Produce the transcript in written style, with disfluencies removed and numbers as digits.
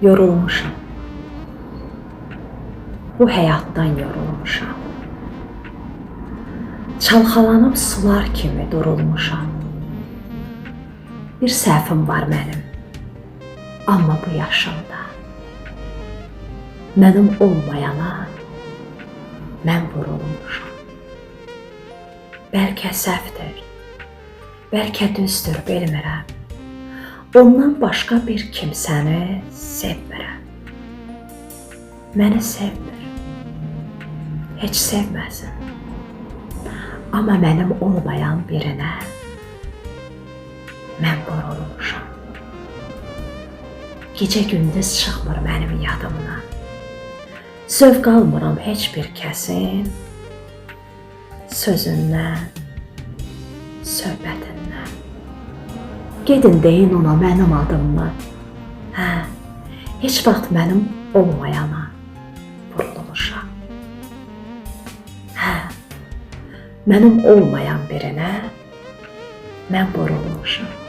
Yorulmuşam. Bu həyatdan yorulmuşam. Çalxalanıb sular kimi durulmuşam. Bir səhvim var mənim, amma bu yaşımda. Mənim olmayana mən vurulmuşam. Bəlkə səhvdir, bəlkə düzdür, bilmirəm. Ondan başqa bir kimsəni sevmirəm. Məni sevmir, heç sevməsin. Amma mənim olmayan birinə mən vurulmuşam. Gecə gündüz çıxmır mənim yadımdan. Zövq almıram heç bir kəsin sözündən, söhbətindən. Gedin deyin ona mənim adımdan. Hə, heç vaxt mənim olmayana vurulmuşam. Hə, mənim olmayan birinə mən vurulmuşam.